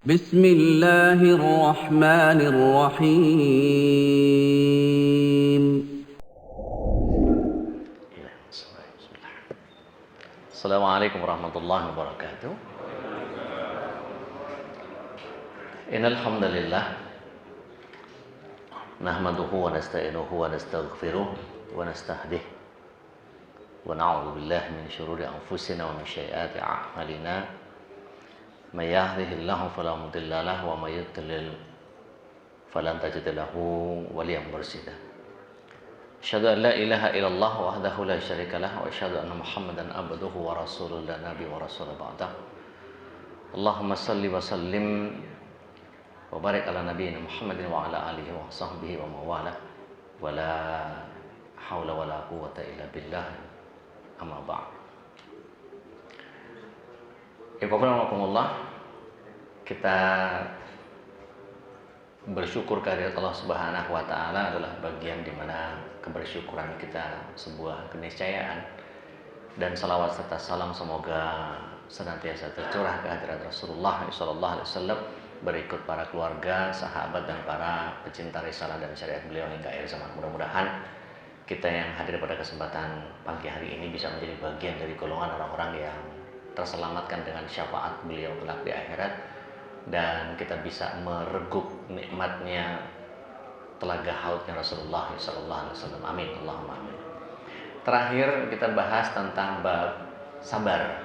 بسم الله الرحمن الرحيم. Assalamualaikum warahmatullahi wabarakatuh. Innal hamdalillah nahmaduhu wa nasta'inuhu wa nastaghfiruh wa nastahdih wa na'udzu billahi min syururi anfusina wa min sayyiati a'malina. May yahdihillahu fala mudilla lahu wa may yudlil falan tajid lahu waliyyan mursyida. Asyhadu an la ilaha illallah wahdahu la syarika lah wa asyhadu anna Muhammadan abduhu wa rasuluhu la nabiy wa rasul ba'dah. Allahumma salli wa sallim wa barik ala nabiyyina Muhammadin wa ala alihi wa sahbihi wa mawala wa la haula wa la quwwata illa billah amma ba'd. Ikhwanakumullah, kita bersyukur kehadirat Allah Subhanahu wa taala adalah bagian di mana kebersyukuran kita sebuah keniscayaan, dan salawat serta salam semoga senantiasa tercurah ke hadirat Rasulullah sallallahu alaihi wasallam, berikut para keluarga, sahabat dan para pecinta risalah dan syariat beliau hingga akhir zaman. Mudah-mudahan kita yang hadir pada kesempatan pagi hari ini bisa menjadi bagian dari golongan orang-orang yang terselamatkan dengan syafaat beliau kelak di akhirat, dan kita bisa mereguk nikmatnya telaga haudnya Rasulullah sallallahu alaihi wasallam. Amin Allahumma amin. Terakhir kita bahas tentang bab sabar.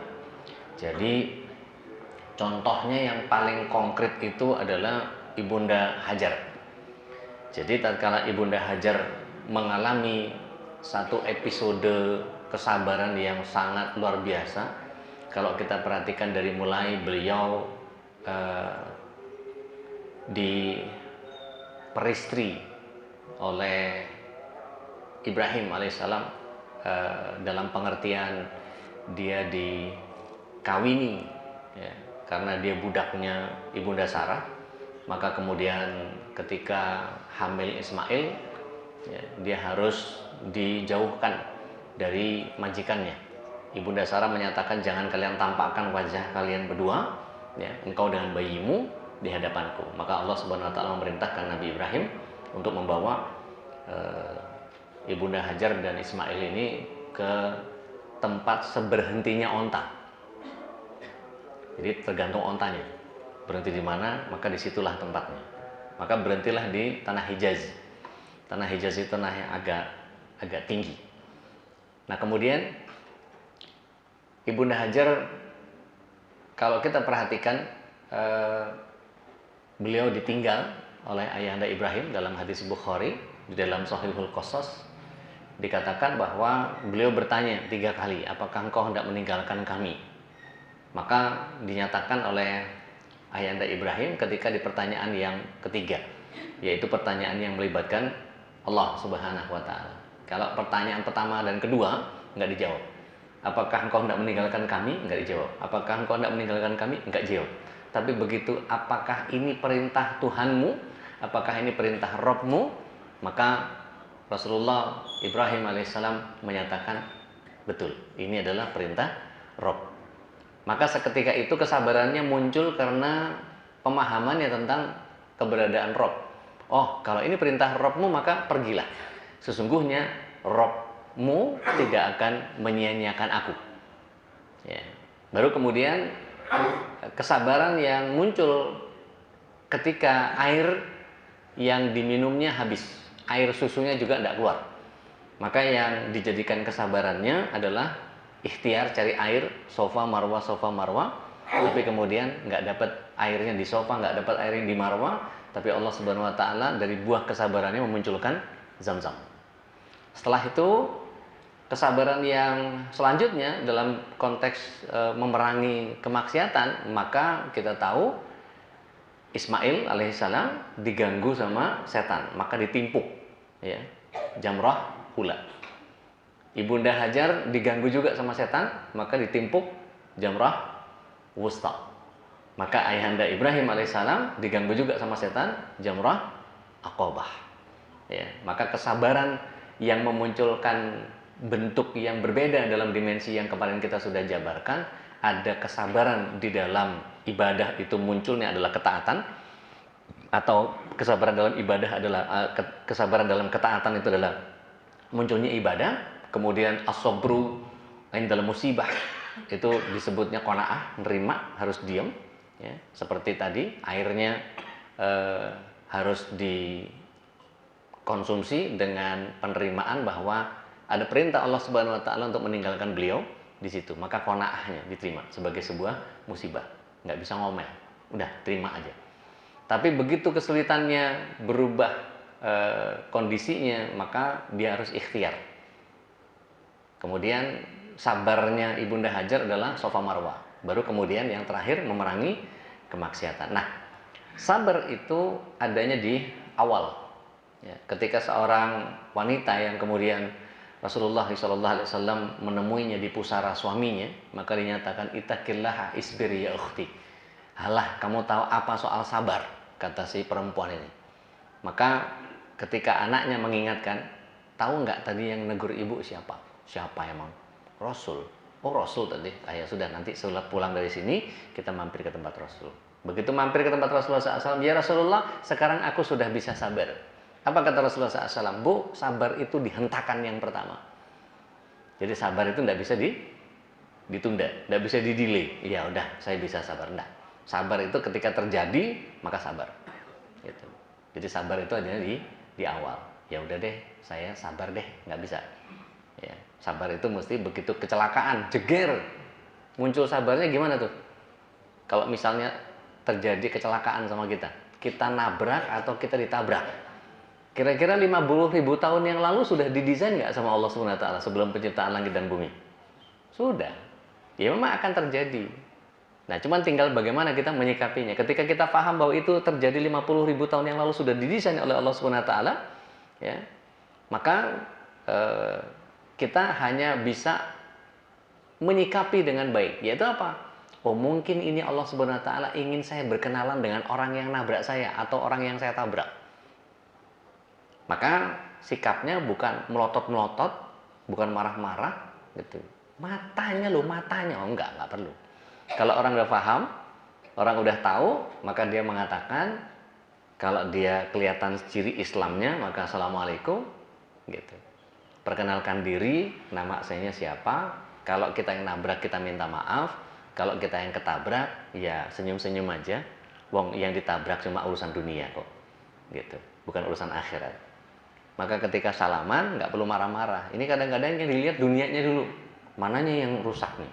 Jadi contohnya yang paling konkret itu adalah Ibunda Hajar. Jadi tatkala Ibunda Hajar mengalami satu episode kesabaran yang sangat luar biasa. Kalau kita perhatikan dari mulai beliau diperistri oleh Ibrahim alaihissalam, dalam pengertian dia dikawini ya, karena dia budaknya Ibunda Sarah. Maka kemudian ketika hamil Ismail ya, dia harus dijauhkan dari majikannya. Ibunda Sarah menyatakan, jangan kalian tampakkan wajah kalian berdua ya, engkau dengan bayimu di hadapanku. Maka Allah Subhanahu wa taala memerintahkan Nabi Ibrahim untuk membawa Ibunda Hajar dan Ismail ini ke tempat seberhentinya onta. Jadi tergantung ontanya berhenti di mana, maka disitulah tempatnya. Maka berhentilah di tanah Hijaz. Tanah Hijaz itu tanah yang agak tinggi. Nah kemudian Ibunda Hajar, kalau kita perhatikan, beliau ditinggal oleh ayahanda Ibrahim. Dalam hadis Bukhari di dalam Sahihul Qasas dikatakan bahwa beliau bertanya 3 kali, apakah engkau hendak meninggalkan kami? Maka dinyatakan oleh ayahanda Ibrahim ketika di pertanyaan yang ketiga, yaitu pertanyaan yang melibatkan Allah Subhanahu wa taala. Kalau pertanyaan pertama dan kedua enggak dijawab. Apakah engkau hendak meninggalkan kami? Enggak dijawab. Apakah engkau hendak meninggalkan kami? Enggak dijawab. Tapi begitu, apakah ini perintah Tuhanmu? Apakah ini perintah Rabbmu? Maka Rasulullah Ibrahim alaihissalam menyatakan, betul, ini adalah perintah Rabb. Maka seketika itu kesabarannya muncul karena pemahamannya tentang keberadaan Rabb. Oh, kalau ini perintah Rabbmu maka pergilah. Sesungguhnya Rabbmu tidak akan menyia-nyiakan aku ya. Baru kemudian kesabaran yang muncul ketika air yang diminumnya habis, air susunya juga tidak keluar. Maka yang dijadikan kesabarannya adalah ikhtiar cari air, sofa marwa, tapi kemudian nggak dapat airnya di sofa, nggak dapat airnya di marwa. Tapi Allah Subhanahu wa taala dari buah kesabarannya memunculkan Zam-Zam. Setelah itu kesabaran yang selanjutnya dalam konteks memerangi kemaksiatan, maka kita tahu Ismail alaihissalam diganggu sama setan, maka ditimpuk ya, jamrah ula. Ibunda Hajar diganggu juga sama setan, maka ditimpuk jamrah wusta. Maka ayahanda Ibrahim alaihissalam diganggu juga sama setan, jamrah aqabah ya. Maka kesabaran yang memunculkan bentuk yang berbeda dalam dimensi yang kemarin kita sudah jabarkan ada kesabaran di dalam ibadah itu munculnya adalah ketaatan, atau kesabaran dalam ibadah adalah kesabaran dalam ketaatan itu adalah munculnya ibadah, kemudian as-sabru dalam musibah itu disebutnya qanaah, nerima, harus diam, ya. Seperti tadi airnya harus dikonsumsi dengan penerimaan bahwa ada perintah Allah Subhanahu wa taala untuk meninggalkan beliau di situ, maka qanaahnya diterima sebagai sebuah musibah. Nggak bisa ngomel, udah terima aja. Tapi begitu kesulitannya berubah kondisinya, maka dia harus ikhtiar. Kemudian sabarnya Ibunda Hajar adalah Safa Marwah. Baru kemudian yang terakhir memerangi kemaksiatan. Nah, sabar itu adanya di awal. Ya, ketika seorang wanita yang kemudian Rasulullah SAW menemuinya di pusara suaminya, maka dinyatakan ittaqillaha isbiri ya ukhti. Halah, kamu tahu apa soal sabar, kata si perempuan ini. Maka ketika anaknya mengingatkan, tahu nggak tadi yang negur ibu siapa? Siapa emang? Rasul. Oh, Rasul tadi. Ya sudah, nanti setelah pulang dari sini kita mampir ke tempat Rasul. Begitu mampir ke tempat Rasulullah SAW, ya Rasulullah, sekarang aku sudah bisa sabar. Apa kata Rasulullah SAW? Bu, sabar itu dihentakkan yang pertama. Jadi sabar itu tidak bisa ditunda, tidak bisa didelay. Ya udah, saya bisa sabar. Enggak. Sabar itu ketika terjadi, maka sabar. Gitu. Jadi sabar itu adanya di awal. Ya udah deh, saya sabar deh, nggak bisa. Ya, sabar itu mesti begitu kecelakaan, jeger. Muncul sabarnya gimana tuh? Kalau misalnya terjadi kecelakaan sama kita nabrak atau kita ditabrak. Kira-kira 50.000 tahun yang lalu sudah didesain nggak sama Allah Subhanahu wa taala sebelum penciptaan langit dan bumi? Sudah. Ya memang akan terjadi. Nah, cuman tinggal bagaimana kita menyikapinya. Ketika kita paham bahwa itu terjadi 50.000 tahun yang lalu sudah didesain oleh Allah Subhanahu wa taala, ya. Maka kita hanya bisa menyikapi dengan baik. Yaitu apa? Oh, mungkin ini Allah Subhanahu wa taala ingin saya berkenalan dengan orang yang nabrak saya atau orang yang saya tabrak. Maka sikapnya bukan melotot-melotot, bukan marah-marah gitu. Matanya loh, matanya. Oh, enggak perlu. Kalau orang udah paham, orang udah tahu, maka dia mengatakan, kalau dia kelihatan ciri Islamnya, maka Assalamualaikum gitu. Perkenalkan diri, nama saya siapa. Kalau kita yang nabrak, kita minta maaf. Kalau kita yang ketabrak, ya senyum-senyum aja. Wong yang ditabrak cuma urusan dunia kok, gitu, bukan urusan akhirat. Maka ketika salaman nggak perlu marah-marah. Ini kadang-kadang yang dilihat dunianya dulu, mananya yang rusak nih,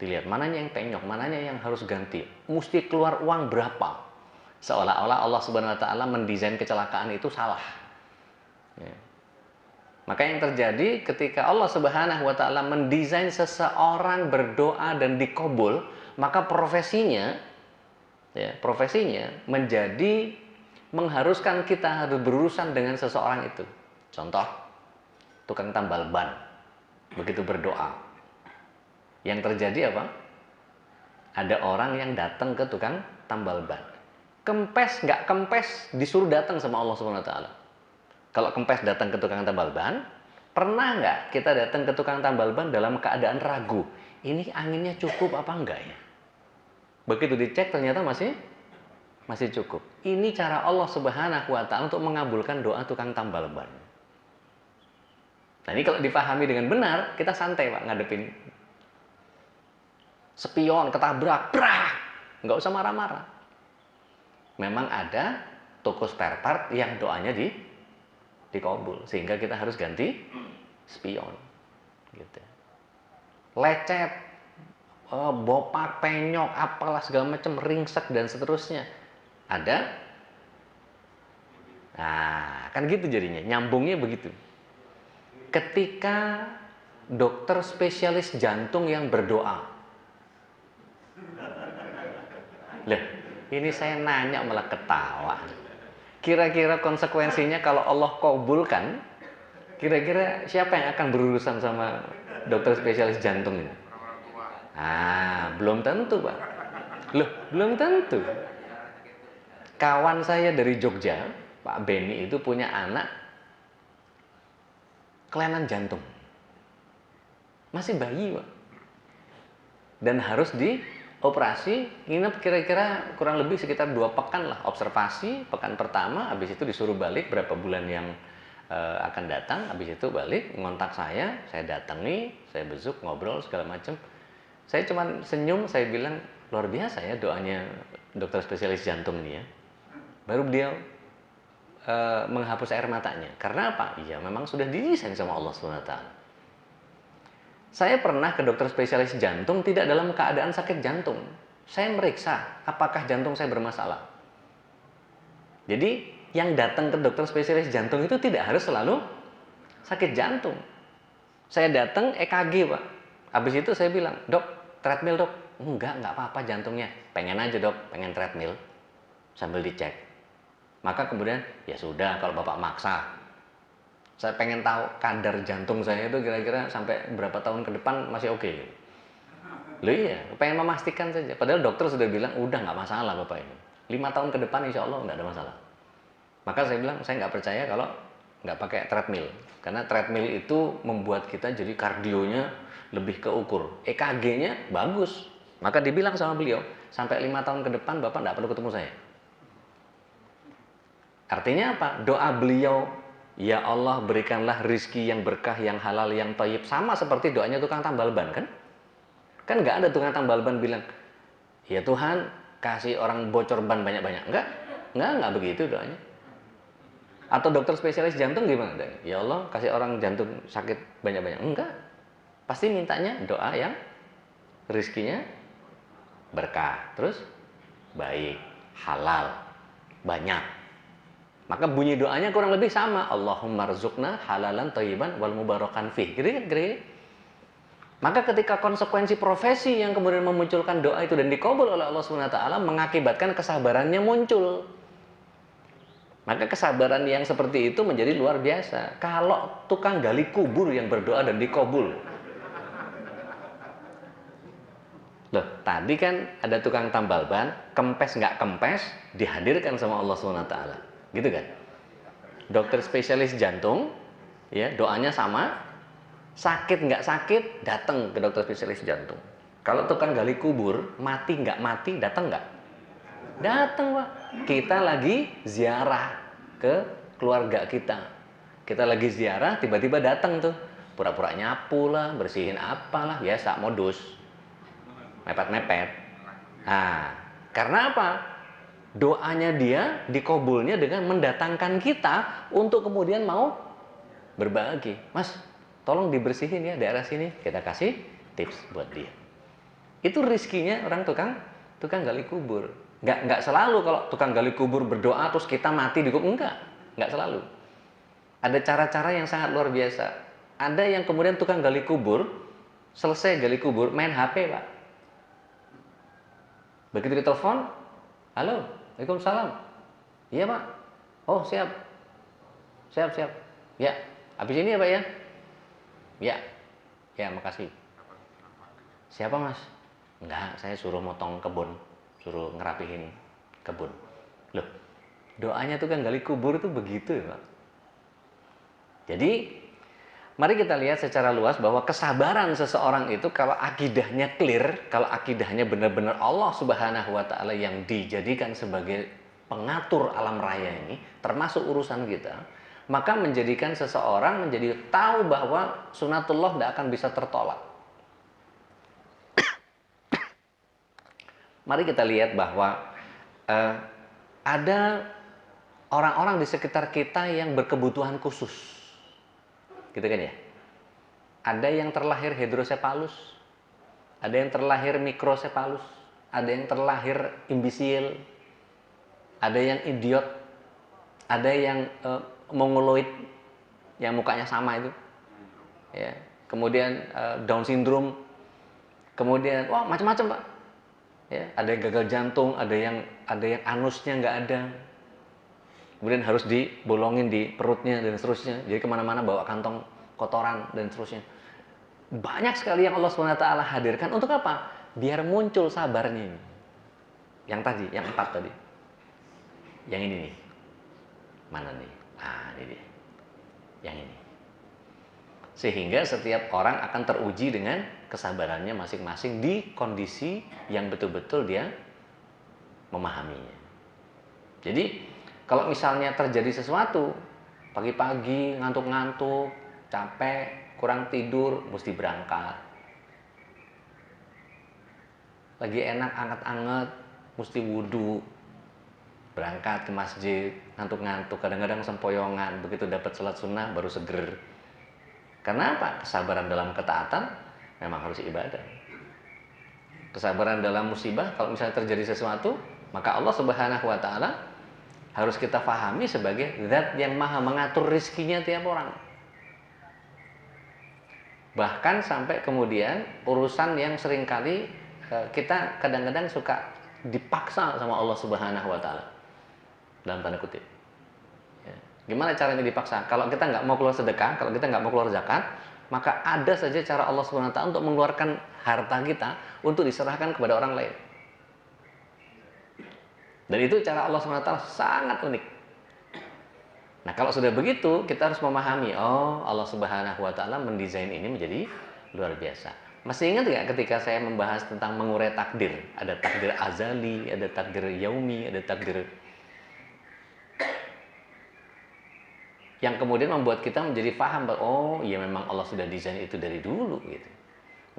dilihat mananya yang penyok, mananya yang harus ganti, mesti keluar uang berapa. Seolah-olah Allah Subhanahu wa taala mendesain kecelakaan itu salah. Ya. Maka yang terjadi ketika Allah Subhanahu wa taala mendesain seseorang berdoa dan dikabul, maka profesinya menjadi mengharuskan kita harus berurusan dengan seseorang itu. Contoh, tukang tambal ban begitu berdoa, yang terjadi apa? Ada orang yang datang ke tukang tambal ban, kempes nggak kempes disuruh datang sama Allah Subhanahu wa taala. Kalau kempes datang ke tukang tambal ban, pernah nggak kita datang ke tukang tambal ban dalam keadaan ragu, ini anginnya cukup apa enggak ya? Begitu dicek ternyata masih cukup. Ini cara Allah Subhanahu wa taala untuk mengabulkan doa tukang tambal ban. Nah, ini kalau dipahami dengan benar, kita santai Pak ngadepin spion ketabrak, brak, nggak usah marah-marah. Memang ada toko spare part yang doanya dikabul, sehingga kita harus ganti spion, gitu. Lecet, bopak, penyok, apalah segala macam, ringsek dan seterusnya. Ada. Nah, kan gitu jadinya, nyambungnya begitu. Ketika dokter spesialis jantung yang berdoa. Lah, ini saya nanya malah ketawa. Kira-kira konsekuensinya kalau Allah kabulkan, kira-kira siapa yang akan berurusan sama dokter spesialis jantung ini? Ah, belum tentu, Pak. Loh, belum tentu. Kawan saya dari Jogja, Pak Beni itu punya anak kelainan jantung. Masih bayi, Pak. dan harus dioperasi. Nginep kira-kira kurang lebih sekitar 2 pekan lah observasi. Pekan pertama, habis itu disuruh balik berapa bulan yang akan datang. Habis itu balik ngontak saya datangi, saya besuk, ngobrol segala macam. Saya cuman senyum, saya bilang luar biasa ya doanya dokter spesialis jantung ini ya. Baru beliau menghapus air matanya. Karena apa? Iya, memang sudah didesain sama Allah SWT. Saya pernah ke dokter spesialis jantung tidak dalam keadaan sakit jantung. Saya meriksa apakah jantung saya bermasalah. Jadi yang datang ke dokter spesialis jantung itu tidak harus selalu sakit jantung. Saya datang EKG, Pak. Habis itu saya bilang, "Dok, treadmill, Dok." Enggak apa-apa jantungnya. Pengen aja, Dok, pengen treadmill. Sambil dicek. Maka kemudian, ya sudah kalau Bapak maksa. Saya pengen tahu kadar jantung saya itu kira-kira sampai berapa tahun ke depan masih oke. Loh iya, pengen memastikan saja. Padahal dokter sudah bilang, udah nggak masalah Bapak ini. 5 tahun ke depan insya Allah nggak ada masalah. Maka saya bilang, saya nggak percaya kalau nggak pakai treadmill. Karena treadmill itu membuat kita jadi kardionya lebih keukur. EKG-nya bagus. Maka dibilang sama beliau, sampai 5 tahun ke depan Bapak nggak perlu ketemu saya. Artinya apa? Doa beliau, ya Allah berikanlah rizki yang berkah, yang halal, yang thayyib. Sama seperti doanya tukang tambal ban kan? Kan nggak ada tukang tambal ban bilang, ya Tuhan kasih orang bocor ban banyak-banyak. Enggak begitu doanya. Atau dokter spesialis jantung gimana? Ya Allah kasih orang jantung sakit banyak-banyak. Enggak. Pasti mintanya doa yang rizkinya berkah, terus baik, halal, banyak. Maka bunyi doanya kurang lebih sama. Allahumma rzuqna halalan thayyiban wal mubarakan fih. Gitu kan? Maka ketika konsekuensi profesi yang kemudian memunculkan doa itu dan dikabul oleh Allah SWT mengakibatkan kesabarannya muncul. Maka kesabaran yang seperti itu menjadi luar biasa. Kalau tukang gali kubur yang berdoa dan dikabul. Loh, tadi kan ada tukang tambal ban, kempes nggak kempes, dihadirkan sama Allah SWT. Gitu kan? Dokter spesialis jantung, ya doanya sama, sakit nggak sakit, datang ke dokter spesialis jantung. Kalau tukang gali kubur, mati nggak mati, datang nggak? Datang, Pak. Kita lagi ziarah ke keluarga kita. Kita lagi ziarah, tiba-tiba datang tuh. Pura-pura nyapu lah, bersihin apalah, biasa modus. Mepet-mepet. Nah, karena apa? Doanya dia dikabulnya dengan mendatangkan kita untuk kemudian mau berbagi. Mas, tolong dibersihin ya daerah sini. Kita kasih tips buat dia. Itu rizkinya orang tukang gali kubur. Nggak selalu kalau tukang gali kubur berdoa terus kita mati di kubur. Nggak selalu. Ada cara-cara yang sangat luar biasa. Ada yang kemudian tukang gali kubur, selesai gali kubur, main HP, Pak. Begitu ditelepon, halo, Waalaikumsalam. Iya, Pak. Oh, siap. Siap. Ya, habis ini ya, Pak ya? Ya. Ya, makasih. Siapa, Mas? Enggak, saya suruh motong kebun, suruh ngerapihin kebun. Loh, doanya tuh kan gali kubur itu begitu ya, Pak. Jadi, mari kita lihat secara luas bahwa kesabaran seseorang itu kalau akidahnya clear, kalau akidahnya benar-benar Allah Subhanahu wa taala yang dijadikan sebagai pengatur alam raya ini, termasuk urusan kita, maka menjadikan seseorang menjadi tahu bahwa sunatullah tidak akan bisa tertolak. Mari kita lihat bahwa ada orang-orang di sekitar kita yang berkebutuhan khusus. Gitu kan ya? Ada yang terlahir hidrosepalus, ada yang terlahir mikrosepalus, ada yang terlahir imbisil, ada yang idiot, ada yang mongoloid, yang mukanya sama itu, ya. Kemudian Down syndrome, kemudian wah macam-macam, Pak. Ya, ada yang gagal jantung, ada yang anusnya nggak ada, kemudian harus dibolongin di perutnya dan seterusnya. Jadi kemana-mana bawa kantong kotoran dan seterusnya. Banyak sekali yang Allah SWT hadirkan untuk apa? Biar muncul sabarnya ini. Yang tadi, yang 4 tadi. Yang ini nih. Mana nih? Ah, ini dia. Yang ini. Sehingga setiap orang akan teruji dengan kesabarannya masing-masing di kondisi yang betul-betul dia memahaminya. Jadi kalau misalnya terjadi sesuatu, pagi-pagi ngantuk-ngantuk, capek, kurang tidur, mesti berangkat. Lagi enak anget-anget, mesti wudhu, berangkat ke masjid, ngantuk-ngantuk, kadang-kadang sempoyongan, begitu dapat sholat sunnah baru seger. Karena apa? Kesabaran dalam ketaatan memang harus ibadah. Kesabaran dalam musibah, kalau misalnya terjadi sesuatu, maka Allah Subhanahu wa Ta'ala harus kita pahami sebagai zat yang maha mengatur rizkinya tiap orang. Bahkan sampai kemudian urusan yang seringkali kita kadang-kadang suka dipaksa sama Allah Subhanahu wa Ta'ala, dalam tanda kutip. Ya. Gimana caranya dipaksa? Kalau kita nggak mau keluar sedekah, kalau kita nggak mau keluar zakat, maka ada saja cara Allah Subhanahu wa Ta'ala untuk mengeluarkan harta kita untuk diserahkan kepada orang lain. Dan itu cara Allah Subhanahu wa Ta'ala sangat unik. Nah, kalau sudah begitu, kita harus memahami, oh, Allah Subhanahu wa Ta'ala mendesain ini menjadi luar biasa. Masih ingat nggak ketika saya membahas tentang mengurai takdir? Ada takdir azali, ada takdir yaumi, ada takdir yang kemudian membuat kita menjadi paham bahwa oh iya memang Allah sudah desain itu dari dulu gitu.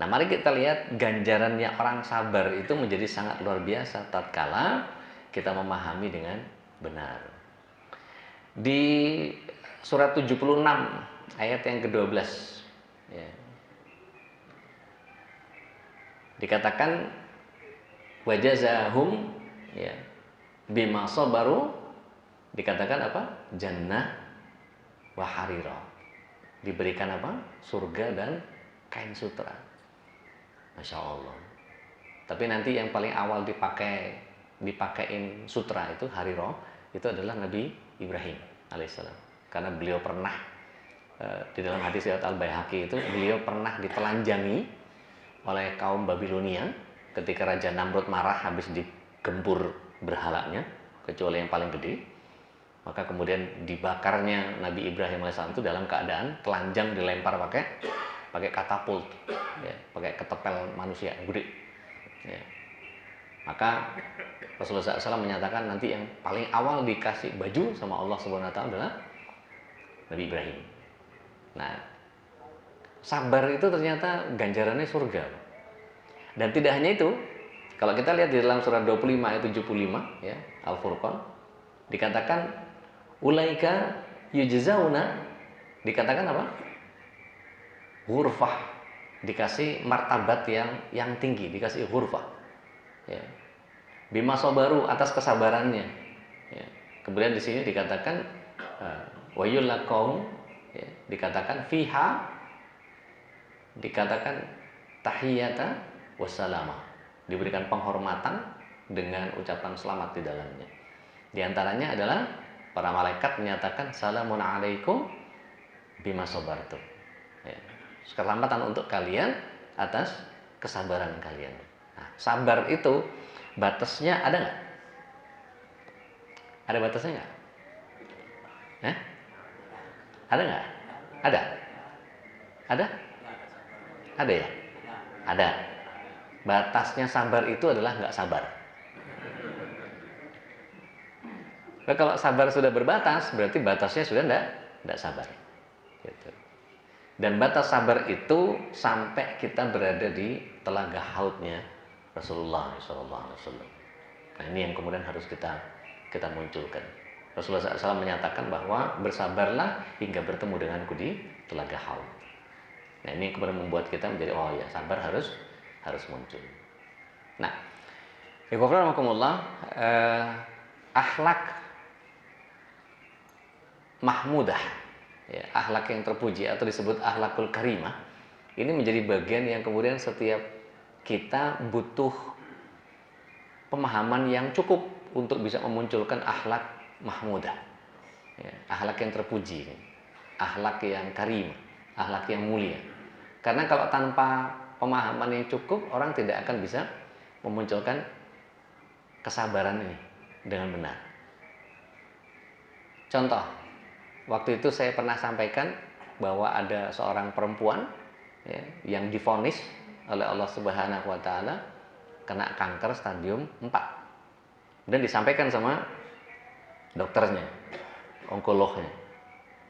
Nah, mari kita lihat ganjarannya orang sabar itu menjadi sangat luar biasa tatkala kita memahami dengan benar. Di surat 76 ayat yang ke-12 ya, dikatakan wajazahum ya bima sabaru, dikatakan apa? Jannah wa harira. Diberikan apa? Surga dan kain sutra. Masya Allah. Tapi nanti yang paling awal dipakein sutra itu harira, itu adalah Nabi Ibrahim alaihissalam. Karena beliau pernah di dalam hadis riwayat Al-Baihaqi itu beliau pernah ditelanjangi oleh kaum Babilonia ketika Raja Namrud marah habis digempur berhalanya, kecuali yang paling gede. Maka kemudian dibakarnya Nabi Ibrahim AS itu dalam keadaan telanjang, dilempar pakai katapult, ya, pakai ketepel manusia gede. Ya. Maka Rasulullah SAW menyatakan nanti yang paling awal dikasih baju sama Allah Subhanahu Wa Taala adalah Nabi Ibrahim. Nah, sabar itu ternyata ganjarannya surga. Dan tidak hanya itu, kalau kita lihat di dalam surat 25 ayat 75 ya, Al-Furqan, dikatakan ulaika yujzauna, dikatakan apa? Ghurfah, dikasih martabat yang tinggi, dikasih ghurfah. Ya. Bima sabaru, atas kesabarannya. Ya. Kemudian di sini dikatakan wayul lakum, ya, dikatakan fiha, dikatakan tahiyata wassalama, diberikan penghormatan dengan ucapan selamat di dalamnya. Di antaranya adalah para malaikat menyatakan salamun alaikum bima sabartum. Ya. Keselamatan untuk kalian atas kesabaran kalian. Nah, sabar itu batasnya ada nggak? Ada batasnya nggak? Ada nggak? Ada? Ada? Ada ya? Ada. Batasnya sabar itu adalah nggak sabar. Nah, kalau sabar sudah berbatas, berarti batasnya sudah nggak sabar. Gitu. Dan batas sabar itu sampai kita berada di telaga haudnya Rasulullah SAW. Nah, ini yang kemudian harus kita munculkan. Rasulullah SAW menyatakan bahwa bersabarlah hingga bertemu denganku di telaga haud. Nah, ini kemudian membuat kita menjadi oh ya, sabar harus muncul. Nah, akhlak mahmudah, ya, akhlak yang terpuji atau disebut akhlakul karimah, ini menjadi bagian yang kemudian setiap kita butuh pemahaman yang cukup untuk bisa memunculkan akhlak mahmudah, ya, akhlak yang terpuji, akhlak yang karimah, akhlak yang mulia. Karena kalau tanpa pemahaman yang cukup, orang tidak akan bisa memunculkan kesabaran ini dengan benar. Contoh, waktu itu saya pernah sampaikan bahwa ada seorang perempuan ya, yang divonis oleh Allah Subhanahu wa taala kena kanker stadium 4. Dan disampaikan sama dokternya, onkolognya.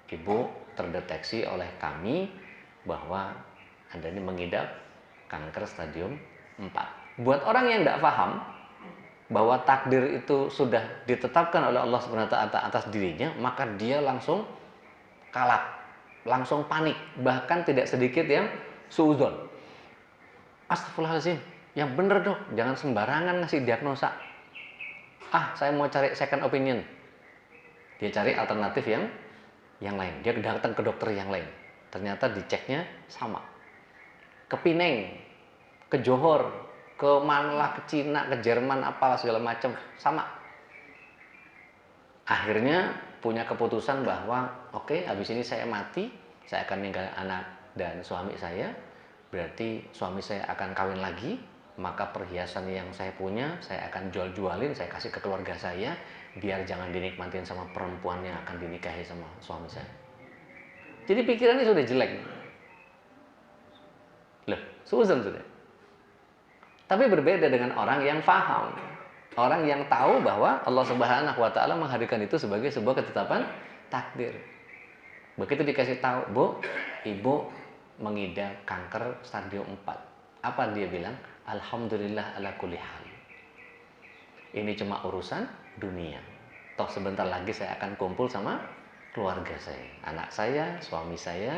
Ibu terdeteksi oleh kami bahwa Anda ini mengidap kanker stadium 4. Buat orang yang tidak paham bahwa takdir itu sudah ditetapkan oleh Allah Subhanahu wa taala atas dirinya, maka dia langsung kalap, langsung panik, bahkan tidak sedikit yang suudzon. Astagfirullahaladzim, yang bener dok, jangan sembarangan ngasih diagnosa. Saya mau cari second opinion. Dia cari alternatif yang lain. Dia datang ke dokter yang lain. Ternyata diceknya sama. Ke Pineng, ke Johor, ke Manila, ke Cina, ke Jerman, apalah segala macam, sama. Akhirnya punya keputusan bahwa oke, habis ini saya mati, saya akan meninggalkan anak dan suami saya. Berarti suami saya akan kawin lagi, maka perhiasan yang saya punya saya akan jual-jualin, saya kasih ke keluarga saya, biar jangan dinikmatin sama perempuan yang akan dinikahi sama suami saya. Jadi pikirannya sudah jelek. Loh, suuzon sudah. Tapi berbeda dengan orang yang paham. Orang yang tahu bahwa Allah Subhanahu wa taala menghadirkan itu sebagai sebuah ketetapan takdir. Begitu dikasih tahu, "Bu, Ibu mengidap kanker stadium 4." Apa dia bilang? Alhamdulillah ala kulli hal. Ini cuma urusan dunia. Toh sebentar lagi saya akan kumpul sama keluarga saya. Anak saya, suami saya,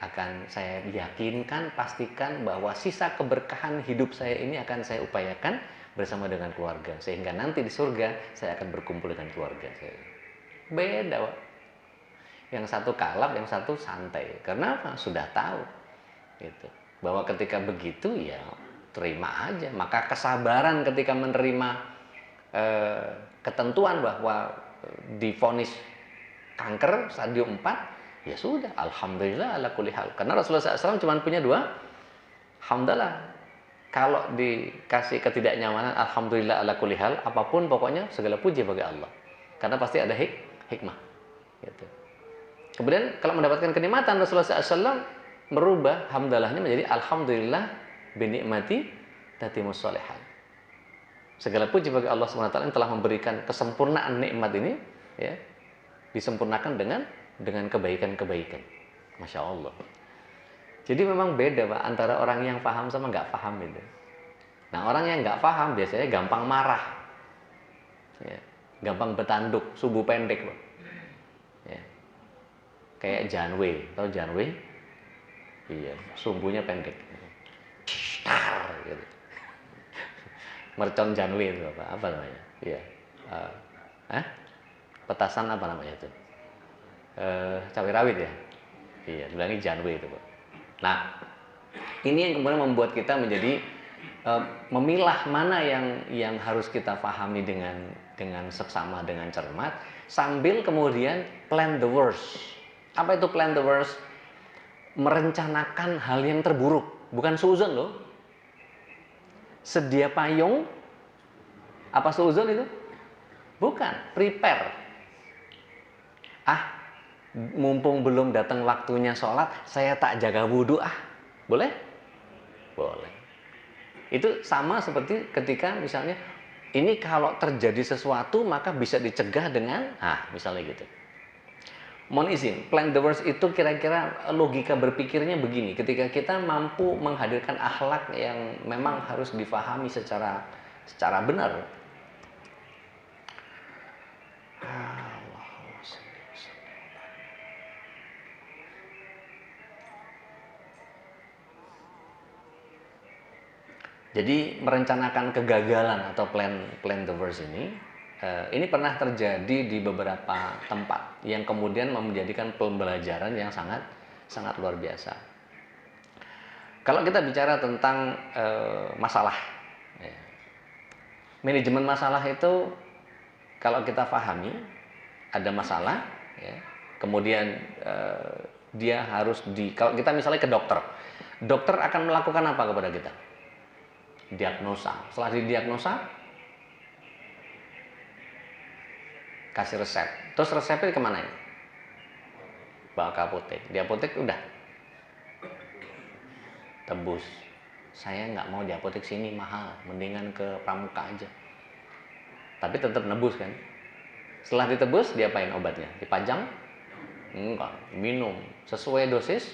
akan saya yakinkan, pastikan bahwa sisa keberkahan hidup saya ini akan saya upayakan bersama dengan keluarga. Sehingga nanti di surga saya akan berkumpul dengan keluarga saya. Beda, Pak. Yang satu kalap, yang satu santai. Karena apa? Sudah tahu. Gitu. Bahwa ketika begitu ya terima aja. Maka kesabaran ketika menerima ketentuan bahwa divonis kanker stadium 4, ya sudah, alhamdulillah ala kulli hal. Karena Rasulullah SAW cuma punya 2 hamdalah. Kalau dikasih ketidaknyamanan, alhamdulillah ala kulli hal, apapun pokoknya segala puji bagi Allah. Karena pasti ada hikmah. Gitu. Kemudian kalau mendapatkan kenikmatan, Rasulullah SAW merubah hamdalahnya menjadi alhamdulillah binikmati tatimus sholihat. Segala puji bagi Allah SWT yang telah memberikan kesempurnaan nikmat ini, ya, disempurnakan dengan kebaikan-kebaikan. Masya Allah. Jadi memang beda, Pak, antara orang yang paham sama nggak paham itu. Nah, orang yang nggak paham biasanya gampang marah, ya, gampang bertanduk, sumbu pendek, Pak. Ya. Kayak Janwe, tahu Janwe? Iya, sumbunya pendek. Gitu. Mercon Janwe itu apa namanya? Iya. Petasan apa namanya itu? Cabai rawit ya? Iya, bilangnya Janwe itu, Pak. Nah, ini yang kemudian membuat kita menjadi memilah mana yang harus kita pahami dengan seksama, dengan cermat, sambil kemudian plan the worst. Apa itu plan the worst? Merencanakan hal yang terburuk, bukan suuzon loh. Sedia payung, apa suuzon itu? Bukan, prepare. Mumpung belum datang waktunya sholat, saya tak jaga wudhu. Boleh? Boleh. Itu sama seperti ketika misalnya, ini kalau terjadi sesuatu maka bisa dicegah dengan, misalnya gitu. Mohon izin, plan the worst itu kira-kira logika berpikirnya begini. Ketika kita mampu menghadirkan akhlak yang memang harus difahami secara benar. Jadi merencanakan kegagalan atau plan the worst ini pernah terjadi di beberapa tempat yang kemudian menjadikan pembelajaran yang sangat luar biasa. Kalau kita bicara tentang masalah, ya, manajemen masalah itu kalau kita pahami ada masalah, ya, kemudian dia harus kalau kita misalnya ke dokter akan melakukan apa kepada kita? Diagnosa. Setelah didiagnosa, kasih resep. Terus resepnya kemana ya? Bawa ke apotek. Di apotek udah tebus saya nggak mau di apotek sini mahal, mendingan ke Pramuka aja. Tapi tetap nebus kan. Setelah ditebus, diapain obatnya? Dipajang? Enggak, minum sesuai dosis,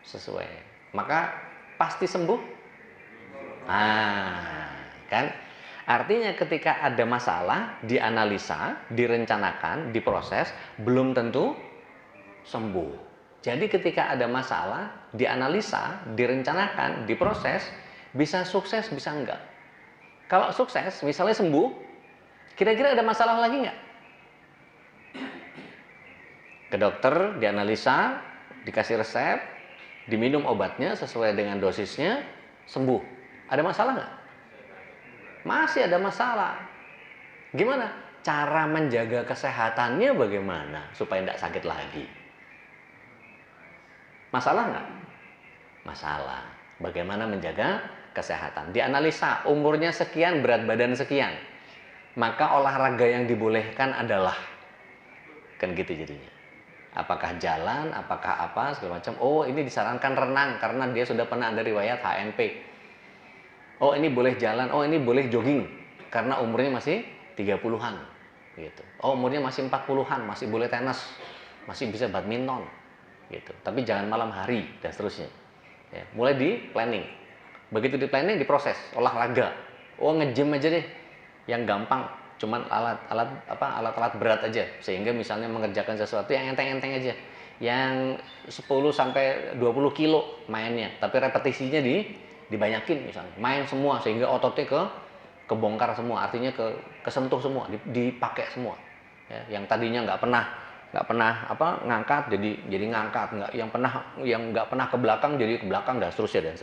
sesuai. Maka pasti sembuh. Kan? Artinya ketika ada masalah, dianalisa, direncanakan, diproses, belum tentu sembuh. Jadi ketika ada masalah, dianalisa, direncanakan, diproses, bisa sukses, bisa enggak. Kalau sukses, misalnya sembuh, kira-kira ada masalah lagi enggak? Ke dokter, dianalisa, dikasih resep, diminum obatnya sesuai dengan dosisnya, sembuh. Ada masalah nggak? Masih ada masalah. Gimana? Cara menjaga kesehatannya bagaimana supaya tidak sakit lagi? Masalah nggak? Masalah. Bagaimana menjaga kesehatan? Dianalisa, umurnya sekian, berat badan sekian. Maka olahraga yang dibolehkan adalah, kan gitu jadinya. Apakah jalan, apakah apa, segala macam. Oh, ini disarankan renang karena dia sudah pernah ada riwayat HNP. Oh, ini boleh jalan, oh ini boleh jogging karena umurnya masih 30-an gitu. Oh, umurnya masih 40-an, masih boleh tenis, masih bisa badminton gitu. Tapi jangan malam hari dan seterusnya. Ya, mulai di planning. Begitu di planning, diproses olahraga. Oh, nge-gym aja deh. Yang gampang, cuman alat-alat berat aja, sehingga misalnya mengerjakan sesuatu yang enteng-enteng aja, yang 10 sampai 20 kilo mainnya, tapi repetisinya dibanyakin, misalnya main semua sehingga ototnya kebongkar semua, artinya kesentuh semua, dipakai semua ya. Yang tadinya nggak pernah ngangkat jadi ngangkat, yang nggak pernah ke belakang jadi ke belakang, dan seterusnya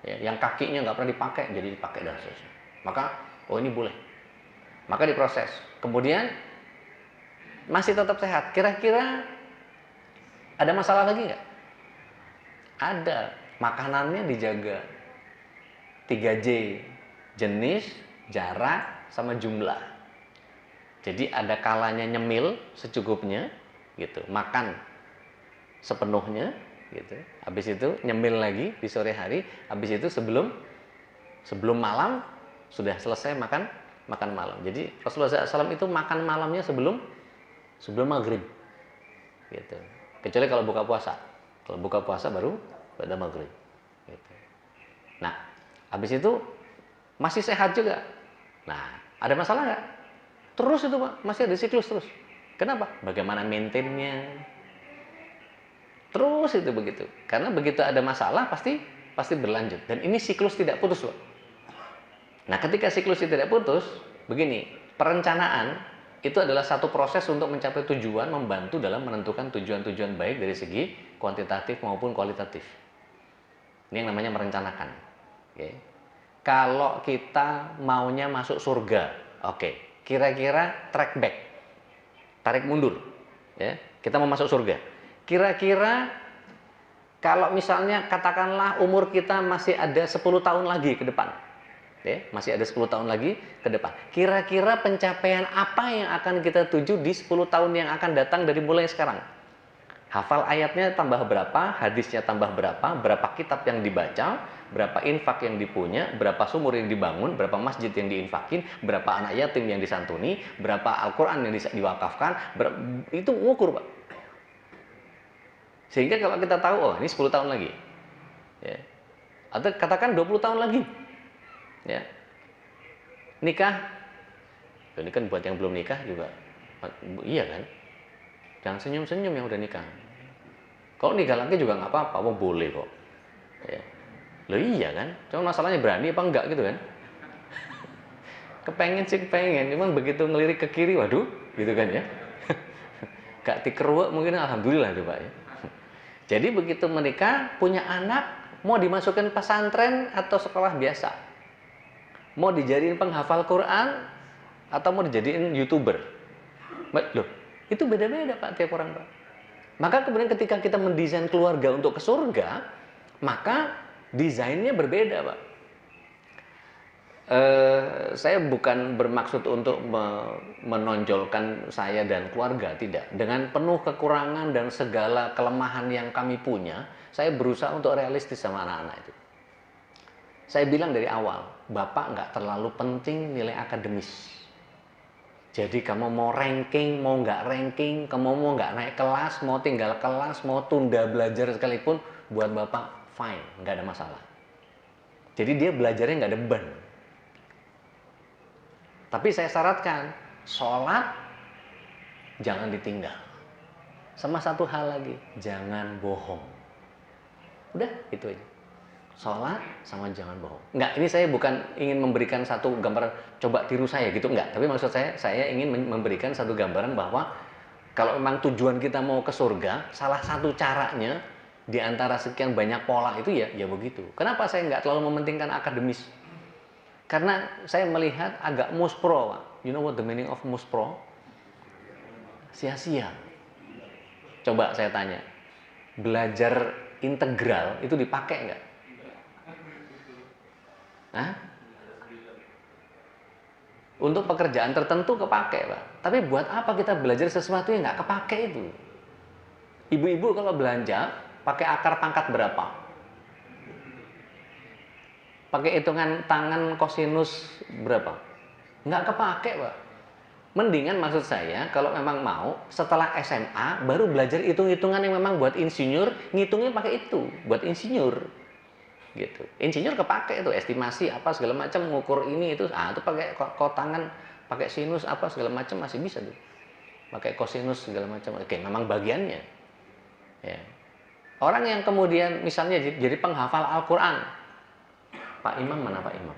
ya. Yang kakinya nggak pernah dipakai jadi dipakai, dan seterusnya. Maka oh ini boleh. Maka diproses. Kemudian masih tetap sehat. Kira-kira ada masalah lagi nggak? Ada. Makanannya dijaga. 3J. Jenis, jarak, sama jumlah. Jadi ada kalanya nyemil secukupnya, gitu. Makan sepenuhnya, gitu. Habis itu nyemil lagi di sore hari. Habis itu sebelum malam sudah selesai makan malam. Jadi Rasulullah SAW itu makan malamnya sebelum maghrib, gitu. Kecuali kalau buka puasa. Kalau buka puasa baru pada maghrib, gitu. Nah, habis itu masih sehat juga. Nah, ada masalah nggak? Terus itu Pak, masih ada siklus terus. Kenapa? Bagaimana maintainnya? Terus itu begitu. Karena begitu ada masalah pasti berlanjut. Dan ini siklus tidak putus Pak. Nah, ketika siklus tidak putus, begini, perencanaan itu adalah satu proses untuk mencapai tujuan, membantu dalam menentukan tujuan-tujuan baik dari segi kuantitatif maupun kualitatif. Ini yang namanya merencanakan. Oke. Kalau kita maunya masuk surga, oke, kira-kira track back, tarik mundur, ya. Kita mau masuk surga. Kira-kira kalau misalnya katakanlah umur kita masih ada 10 tahun lagi ke depan. Ya, masih ada 10 tahun lagi ke depan. Kira-kira pencapaian apa yang akan kita tuju di 10 tahun yang akan datang dari mulai sekarang? Hafal ayatnya tambah berapa, hadisnya tambah berapa kitab yang dibaca, berapa infak yang dipunya, berapa sumur yang dibangun, berapa masjid yang diinfakin, berapa anak yatim yang disantuni, berapa Al-Quran yang diwakafkan, itu ngukur Pak. Sehingga kalau kita tahu, oh ini 10 tahun lagi. Ya. Atau katakan 20 tahun lagi. Ya, nikah, ini kan buat yang belum nikah juga, iya kan, jangan senyum-senyum yang udah nikah. Kalau nikah lagi juga nggak apa-apa, boleh kok. Ya. Loh iya kan, cuma masalahnya berani apa enggak gitu kan. Kepengen sih kepengen, cuman begitu ngelirik ke kiri, waduh, gitu kan ya. Gak dikeruk mungkin alhamdulillah tuh Pak ya. Jadi begitu menikah, punya anak, mau dimasukkan pesantren atau sekolah biasa? Mau dijadiin penghafal Quran atau mau dijadiin YouTuber? Loh, itu beda-beda Pak tiap orang Pak. Maka kemudian ketika kita mendesain keluarga untuk ke surga, maka desainnya berbeda Pak. Saya bukan bermaksud untuk menonjolkan saya dan keluarga, tidak. Dengan penuh kekurangan dan segala kelemahan yang kami punya, saya berusaha untuk realistis sama anak-anak itu. Saya bilang dari awal, Bapak nggak terlalu penting nilai akademis. Jadi kamu mau ranking, mau nggak ranking, kamu mau nggak naik kelas, mau tinggal kelas, mau tunda belajar sekalipun, buat Bapak fine, nggak ada masalah. Jadi dia belajarnya nggak ada beban. Tapi saya syaratkan, sholat jangan ditinggal. Sama satu hal lagi, jangan bohong. Udah, itu aja. Sholat sama jangan bohong. Enggak, ini saya bukan ingin memberikan satu gambaran coba tiru saya gitu, enggak. Tapi maksud saya ingin memberikan satu gambaran bahwa kalau memang tujuan kita mau ke surga, salah satu caranya di antara sekian banyak pola itu ya begitu. Kenapa saya enggak terlalu mementingkan akademis? Karena saya melihat agak muspro, Pak. You know what the meaning of muspro? Sia-sia. Coba saya tanya, belajar integral itu dipakai enggak? Hah? Untuk pekerjaan tertentu kepake, Pak. Tapi buat apa kita belajar sesuatu yang nggak kepake itu? Ibu-ibu kalau belanja pakai akar pangkat berapa? Pakai hitungan tangan kosinus berapa? Nggak kepake, Pak. Mendingan maksud saya kalau memang mau setelah SMA baru belajar hitung-hitungan yang memang buat insinyur, ngitungnya pakai itu buat insinyur. Gitu. Insinyur kepake itu estimasi apa segala macam, ngukur ini itu, itu pakai kotangan, pakai sinus apa segala macam masih bisa tuh. Pakai kosinus segala macam. Oke, memang bagiannya. Ya. Orang yang kemudian misalnya jadi penghafal Al-Qur'an. Pak Imam mana Pak Imam?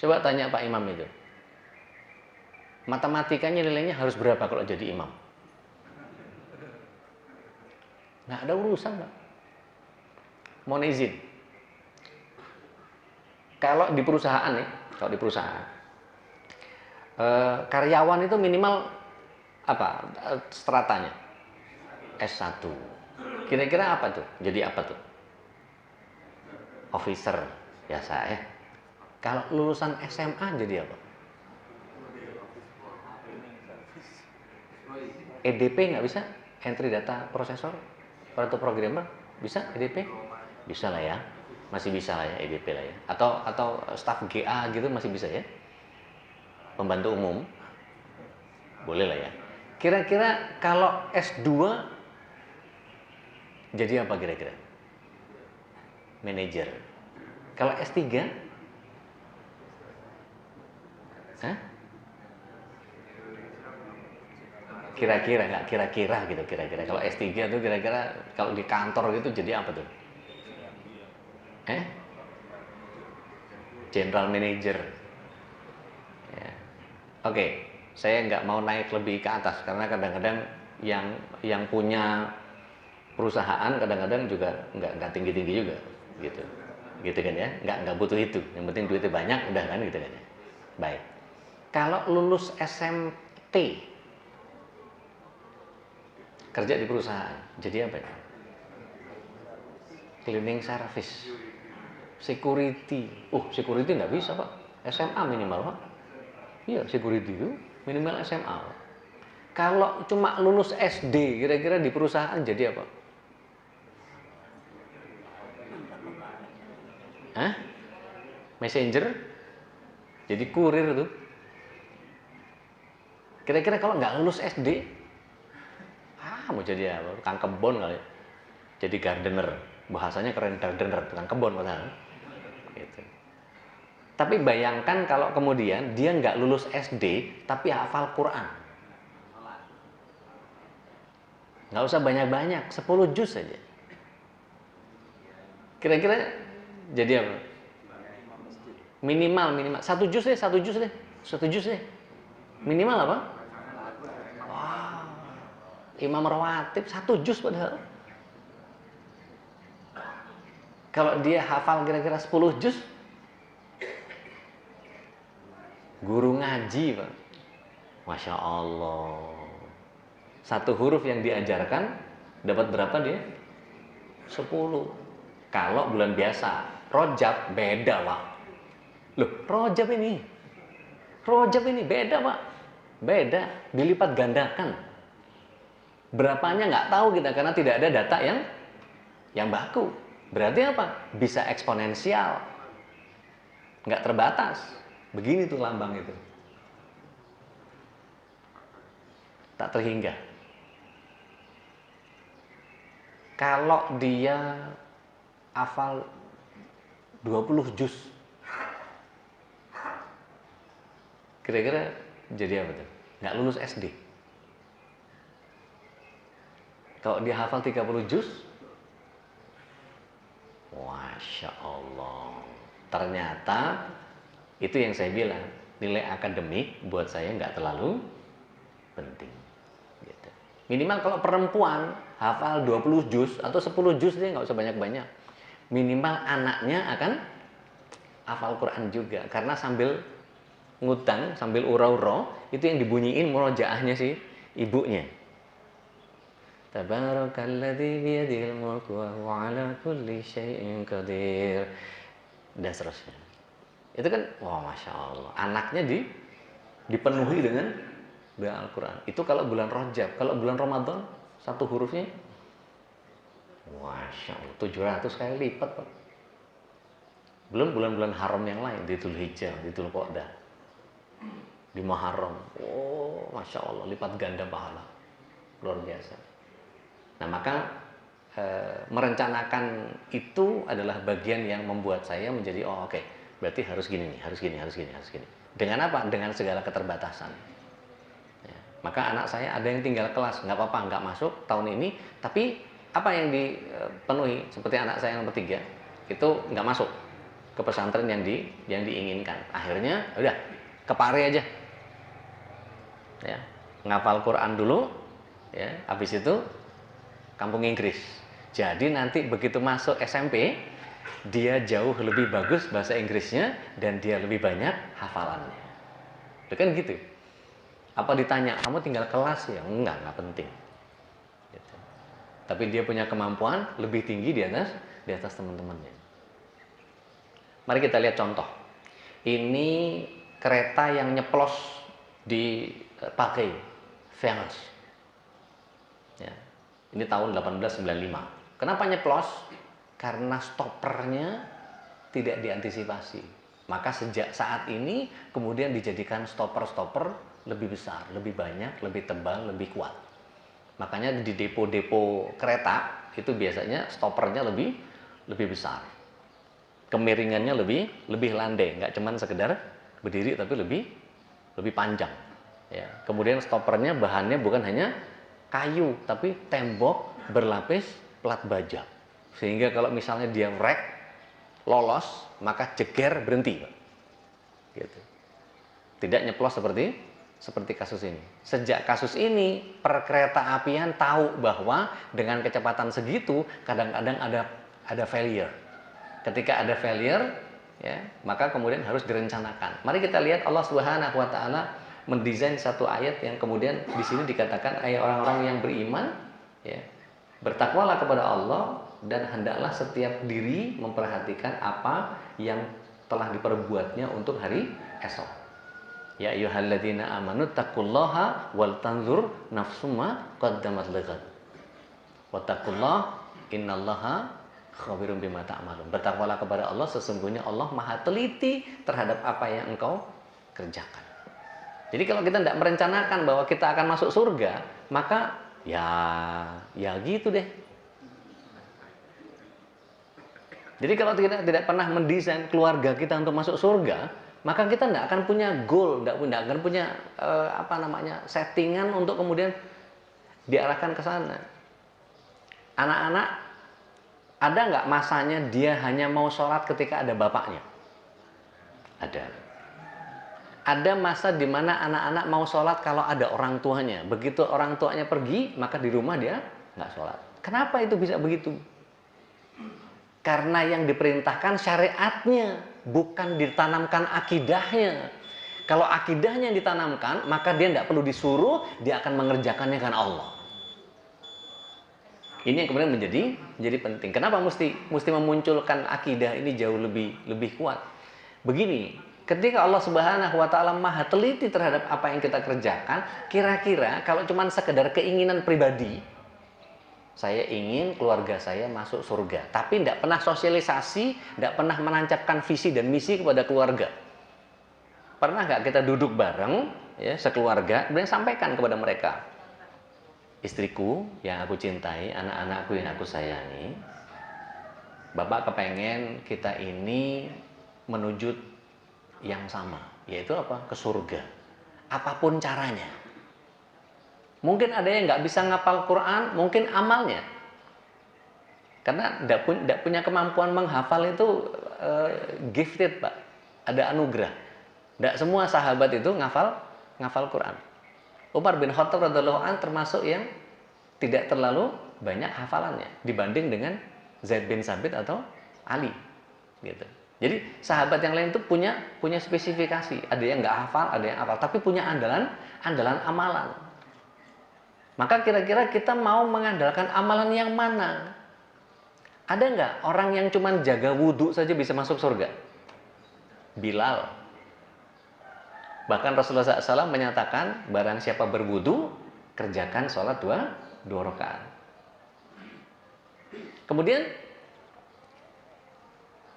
Coba tanya Pak Imam itu. Matematikanya nilainya harus berapa kalau jadi imam? Nggak ada urusan, Pak. Mohon izin. Kalau di perusahaan nih, karyawan itu minimal apa stratanya? S1. Kira-kira apa tuh? Jadi apa tuh? Officer biasa ya. Kalau lulusan SMA jadi apa? EDP nggak bisa? Entry data processor atau programmer bisa EDP? Bisa lah ya, masih bisa lah ya EDP lah ya. Atau staff GA gitu masih bisa ya. Pembantu umum boleh lah ya. Kira-kira kalau S2 jadi apa kira-kira? Manajer. Kalau S3? Hah? Kira-kira nggak kira-kira gitu kira-kira kalau S3 tuh kira-kira kalau di kantor gitu jadi apa tuh? General Manager. Ya. Oke, saya nggak mau naik lebih ke atas karena kadang-kadang yang punya perusahaan kadang-kadang juga nggak tinggi-tinggi juga gitu kan ya, nggak butuh itu, yang penting duitnya banyak udah kan gitu kan ya. Baik, kalau lulus SMT kerja di perusahaan jadi apa ya? Cleaning service, security. Security nggak bisa Pak, SMA minimal Pak. Iya, security itu minimal SMA Pak. Kalau cuma lulus SD kira-kira di perusahaan jadi apa? Messenger? Jadi kurir tuh. Kira-kira kalau nggak lulus SD, mau jadi apa? Tukang kebon kali. Jadi gardener. Bahasanya keren, gardener, tukang kebon padahal. Gitu. Tapi bayangkan kalau kemudian dia nggak lulus SD, tapi hafal Quran. Nggak usah banyak-banyak, 10 juz saja. Kira-kira jadi apa? Minimal 1 juz deh. Minimal apa? Wow. Imam rawatib 1 juz padahal. Kalau dia hafal kira-kira 10 juz, guru ngaji Pak. Masya Allah. 1 huruf yang diajarkan dapat berapa dia? 10. Kalau bulan biasa, Rojab beda Pak. Loh, Rojab ini beda Pak. Beda, dilipat gandakan. Berapanya nggak tahu kita karena tidak ada data yang baku. Berarti apa? Bisa eksponensial. Nggak terbatas. Begini tuh lambang itu. Tak terhingga. Kalau dia hafal 20 juz, kira-kira jadi apa tuh? Nggak lulus SD. Kalau dia hafal 30 juz, Masya Allah. Ternyata itu yang saya bilang, nilai akademik buat saya nggak terlalu penting. Gitu. Minimal kalau perempuan hafal 20 juz atau 10 juz, dia nggak usah banyak-banyak. Minimal anaknya akan hafal Quran juga. Karena sambil ngutang, sambil ura-ura, itu yang dibunyiin murojaahnya si ibunya. Tabarakalladzi biyadihil mulku wa huwa ala kulli syai'in qadir. Dan seterusnya. Itu kan, wah Masya Allah. Anaknya dipenuhi dengan Al-Quran. Itu kalau bulan Rajab. Kalau bulan Ramadan, satu hurufnya, Masya Allah, 700 kali lipat, Pak. Belum bulan-bulan haram yang lain, di Dzulhijjah, di Dzulqa'dah, di Muharram. Oh, Masya Allah, lipat ganda pahala. Luar biasa. Nah, maka merencanakan itu adalah bagian yang membuat saya menjadi, oh oke, berarti harus gini nih, harus gini. Dengan apa? Dengan segala keterbatasan. Ya, maka anak saya ada yang tinggal kelas, nggak apa-apa, nggak masuk tahun ini, tapi apa yang dipenuhi, seperti anak saya yang nomor 3, itu nggak masuk ke pesantren yang diinginkan. Akhirnya, udah, ke Pare aja. Ya, ngafal Quran dulu, ya, habis itu kampung Inggris. Jadi nanti begitu masuk SMP, dia jauh lebih bagus bahasa Inggrisnya dan dia lebih banyak hafalannya. Itu kan gitu. Apa ditanya, kamu tinggal kelas ya? Enggak penting. Gitu. Tapi dia punya kemampuan lebih tinggi di atas teman-temannya. Mari kita lihat contoh. Ini kereta yang nyeplos dipakai Vans. Ya. Ini tahun 1895. Kenapa nyeplos? Karena stoppernya tidak diantisipasi. Maka sejak saat ini kemudian dijadikan stopper-stopper lebih besar, lebih banyak, lebih tebal, lebih kuat. Makanya di depo-depo kereta itu biasanya stoppernya lebih besar. Kemiringannya lebih landai, nggak cuma sekedar berdiri tapi lebih panjang. Ya. Kemudian stoppernya bahannya bukan hanya kayu, tapi tembok berlapis plat baja. Sehingga kalau misalnya dia wreck, lolos, maka jeger berhenti. Gitu. Tidak nyeplos seperti kasus ini. Sejak kasus ini, perkereta apian tahu bahwa dengan kecepatan segitu, kadang-kadang ada failure. Ketika ada failure, ya, maka kemudian harus direncanakan. Mari kita lihat Allah Subhanahu wa taala mendesain satu ayat yang kemudian di sini dikatakan ayat orang-orang yang beriman, ya, bertakwalah kepada Allah dan hendaklah setiap diri memperhatikan apa yang telah diperbuatnya untuk hari esok. Ya ayyuhalladzina amanu taqullaha wal tanzur nafsum ma qaddamat lighad. Wattaqullaha innallaha khabirum bima ta'malun. Bertakwalah kepada Allah, sesungguhnya Allah Maha teliti terhadap apa yang engkau kerjakan. Jadi kalau kita tidak merencanakan bahwa kita akan masuk surga, maka ya gitu deh. Jadi kalau kita tidak pernah mendesain keluarga kita untuk masuk surga, maka kita tidak akan punya goal, tidak akan punya settingan untuk kemudian diarahkan ke sana. Anak-anak, ada nggak masanya dia hanya mau sholat ketika ada bapaknya? Ada. Ada masa di mana anak-anak mau sholat kalau ada orang tuanya. Begitu orang tuanya pergi, maka di rumah dia nggak sholat. Kenapa itu bisa begitu? Karena yang diperintahkan syariatnya, bukan ditanamkan akidahnya. Kalau akidahnya yang ditanamkan, maka dia tidak perlu disuruh, dia akan mengerjakannya karena Allah. Ini yang kemudian menjadi penting. Kenapa mesti memunculkan akidah ini jauh lebih kuat? Begini. Ketika Allah Subhanahu wa taala Maha teliti terhadap apa yang kita kerjakan, kira-kira kalau cuma sekedar keinginan pribadi, Saya ingin keluarga saya masuk surga, tapi tidak pernah sosialisasi, tidak pernah menancapkan visi dan misi kepada keluarga. Pernah nggak kita duduk bareng, ya, sekeluarga, kemudian sampaikan kepada mereka, istriku yang aku cintai, anak-anakku yang aku sayangi, Bapak kepengen kita ini menuju yang sama, yaitu apa? Ke surga. Apapun caranya. Mungkin ada yang nggak bisa ngapal Quran, mungkin amalnya. Karena tidak punya kemampuan menghafal itu gifted, Pak. Ada anugerah. Tidak semua sahabat itu ngafal Quran. Umar bin Khattab radhiyallahu anhu termasuk yang tidak terlalu banyak hafalannya dibanding dengan Zaid bin Sabit atau Ali. Gitu. Jadi sahabat yang lain itu punya spesifikasi. Ada yang nggak hafal, ada yang hafal, tapi punya andalan amalan. Maka kira-kira kita mau mengandalkan amalan yang mana? Ada nggak orang yang cuma jaga wudhu saja bisa masuk surga? Bilal. Bahkan Rasulullah SAW menyatakan, barang siapa berwudhu, kerjakan sholat dua rakaat. Kemudian,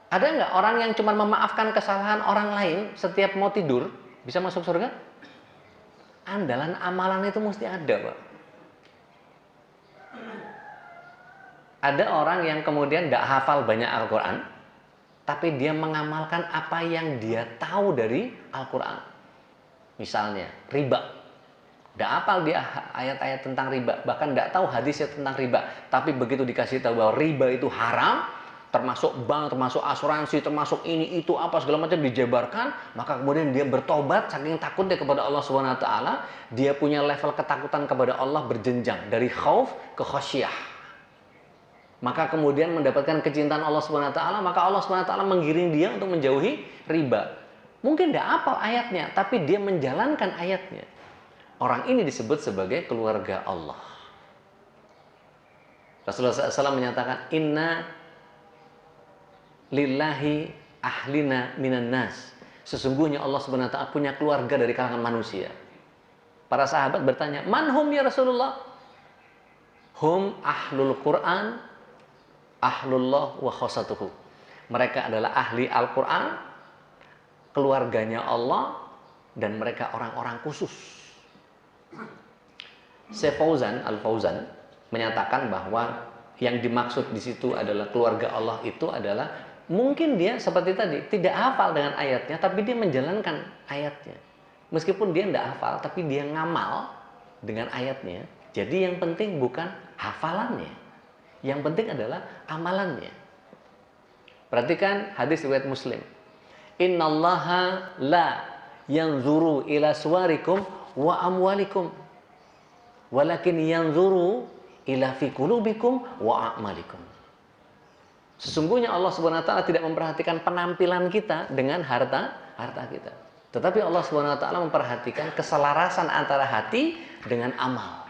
ada nggak orang yang cuma memaafkan kesalahan orang lain setiap mau tidur, bisa masuk surga? Andalan amalan itu mesti ada, Pak. Ada orang yang kemudian tidak hafal banyak Al-Quran, tapi dia mengamalkan apa yang dia tahu dari Al-Quran. Misalnya, riba. Tidak hafal dia ayat-ayat tentang riba, bahkan tidak tahu hadisnya tentang riba. Tapi begitu dikasih tahu bahwa riba itu haram, termasuk bank, termasuk asuransi, termasuk ini, itu, apa, segala macam dijabarkan, maka kemudian dia bertobat, saking takutnya kepada Allah SWT, dia punya level ketakutan kepada Allah berjenjang, dari khauf ke khasyah. Maka kemudian mendapatkan kecintaan Allah SWT, maka Allah SWT menggiring dia untuk menjauhi riba. Mungkin tidak hafal ayatnya, tapi dia menjalankan ayatnya. Orang ini disebut sebagai keluarga Allah. Rasulullah SAW menyatakan, Inna lillahi ahlina minan nas. Sesungguhnya Allah SWT punya keluarga dari kalangan manusia. Para sahabat bertanya, Man hum ya Rasulullah? Hum ahlul Quran, ahlullah wa khosatuhu. Mereka adalah ahli Al-Quran, keluarganya Allah, dan mereka orang-orang khusus. Syekh Fauzan Al-Fauzan menyatakan bahwa yang dimaksud di situ adalah keluarga Allah itu adalah mungkin dia seperti tadi tidak hafal dengan ayatnya, tapi dia menjalankan ayatnya. Meskipun dia tidak hafal, tapi dia ngamal dengan ayatnya. Jadi yang penting bukan hafalannya. Yang penting adalah amalannya. Perhatikan hadis riwayat Muslim. Innallaha la yanzuru ila suwarikum wa amwalikum, walakin yanzuru ila fi qulubikum wa a'malikum. Sesungguhnya Allah Subhanahu wa taala tidak memperhatikan penampilan kita dengan harta kita. Tetapi Allah Subhanahu wa taala memperhatikan keselarasan antara hati dengan amal.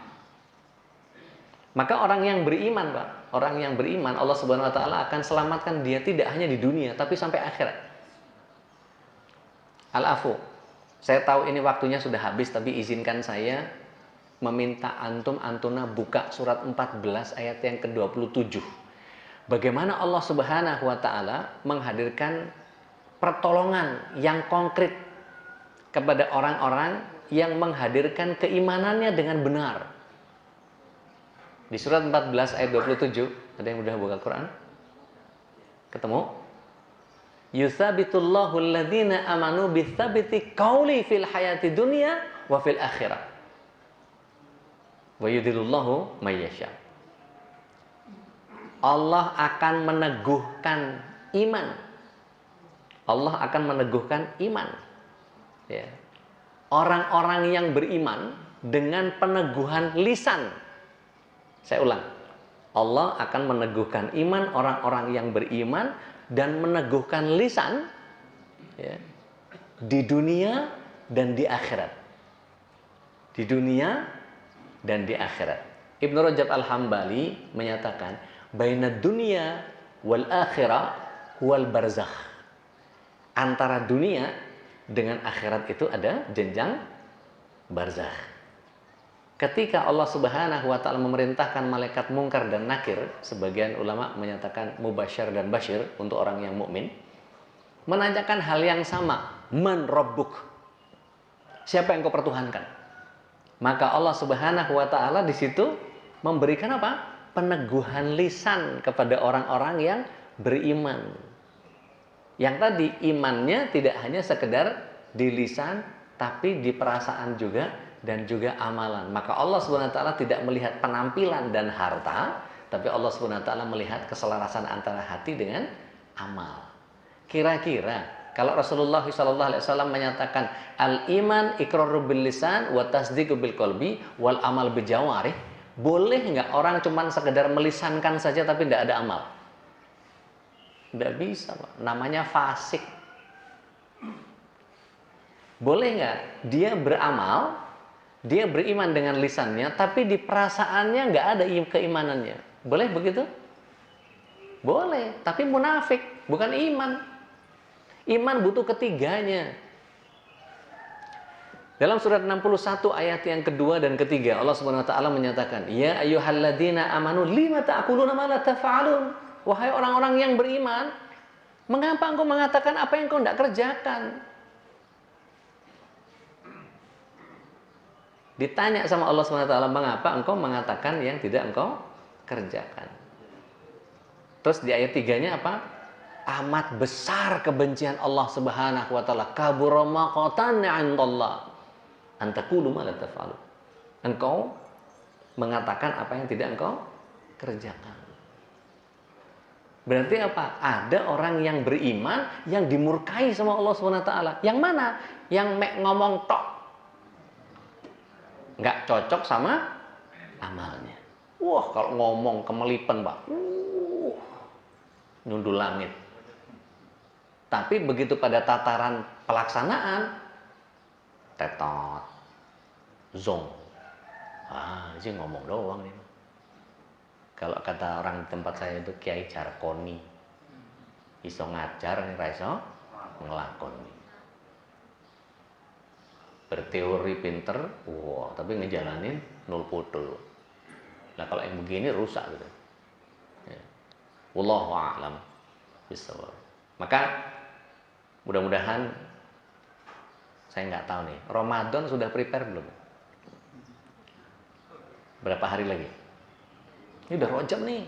Maka orang yang beriman, Pak, orang yang beriman, Allah Subhanahu wa taala akan selamatkan dia tidak hanya di dunia tapi sampai akhirat. Al-afu. Saya tahu ini waktunya sudah habis, tapi izinkan saya meminta antuna buka surat 14 ayat yang ke-27. Bagaimana Allah Subhanahu wa taala menghadirkan pertolongan yang konkret kepada orang-orang yang menghadirkan keimanannya dengan benar. Di surat 14 ayat 27, ada yang udah buka Quran? Ketemu? Yuthabitullahu alladhina amanu bithabiti qawli fil hayati dunya wa fil akhirah. Wa yudhilullahu may yasha. Allah akan meneguhkan iman. Allah akan meneguhkan iman. Ya. Orang-orang yang beriman dengan peneguhan lisan. Saya ulang, Allah akan meneguhkan iman orang-orang yang beriman dan meneguhkan lisan, ya, di dunia dan di akhirat. Di dunia dan di akhirat. Ibnu Rajab Al-Hambali menyatakan, bainad dunia wal akhirah wal barzakh. Antara dunia dengan akhirat itu ada jenjang barzakh. ketika Allah Subhanahu wa taala memerintahkan malaikat mungkar dan nakir, sebagian ulama menyatakan mubasysyir dan basyir untuk orang yang mukmin, menanyakan hal yang sama, man rabbuk? Siapa yang kau pertuhankan? Maka Allah Subhanahu wa taala di situ memberikan apa? Peneguhan lisan kepada orang-orang yang beriman. Yang tadi imannya tidak hanya sekedar di lisan, tapi di perasaan juga dan juga amalan. Maka Allah Subhanahu wa taala tidak melihat penampilan dan harta, tapi Allah Subhanahu wa taala melihat keselarasan antara hati dengan amal. Kira-kira kalau Rasulullah SAW menyatakan al-iman iqrarul bil lisan wa tasdiqu bil qalbi wal amal bil jawarih, boleh nggak orang cuman sekedar melisankan saja tapi tidak ada amal? Tidak bisa, Pak. Namanya fasik. Boleh nggak dia beramal, dia beriman dengan lisannya, tapi di perasaannya nggak ada keimanannya? Boleh begitu? Boleh, tapi munafik, bukan iman. Iman butuh ketiganya. Dalam surat 61 ayat yang kedua dan ketiga, Allah Subhanahu wa taala menyatakan, "Ya ayyuhalladzina amanu lima ta'kuluna ma la taf'alun?" Wahai orang-orang yang beriman, mengapa engkau mengatakan apa yang engkau tidak kerjakan? Ditanya sama Allah Subhanahu wa taala, mengapa engkau mengatakan yang tidak engkau kerjakan? Terus di ayat 3-nya apa? Amat besar kebencian Allah Subhanahu wa taala, kabura maqatan 'indallah an taqulu ma la taf'alun. Engkau mengatakan apa yang tidak engkau kerjakan. Berarti apa? Ada orang yang beriman yang dimurkai sama Allah Subhanahu wa taala. Yang mana? Yang ngomong tok. Nggak cocok sama amalnya. Wah, kalau ngomong kemelipen, Pak. Nyundul langit. Tapi begitu pada tataran pelaksanaan, tetot, zong. Ini ngomong doang nih. Kalau kata orang di tempat saya itu Kiai Jarkoni, iso ngajar nih, iso ngelakoni. Berteori pinter, wah, tapi ngejalanin nol putul. Nah kalau yang begini rusak gitu. Ya. Wallahu a'lam bishawab. Maka mudah-mudahan, saya nggak tahu nih, Ramadan sudah prepare belum? Berapa hari lagi? Ini udah Rajab nih.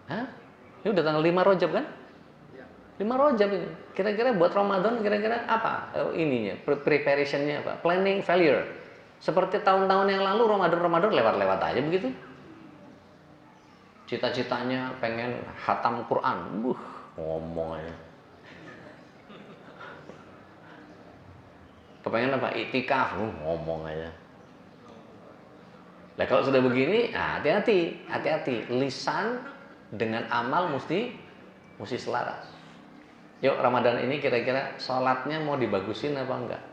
Hah? Ini udah tanggal 5 Rajab kan? 5 Rajab ini. Kira-kira buat Ramadan kira-kira apa? Ininya, preparationnya apa? Planning failure. Seperti tahun-tahun yang lalu Ramadan lewat-lewat aja begitu. Cita-citanya pengen khatam Quran. Ngomong aja. Kepengen apa? Iktikaf. Ngomong aja. Nah kalau sudah begini, hati-hati. Lisan dengan amal mesti selaras. Yuk Ramadan ini kira-kira sholatnya mau dibagusin apa enggak?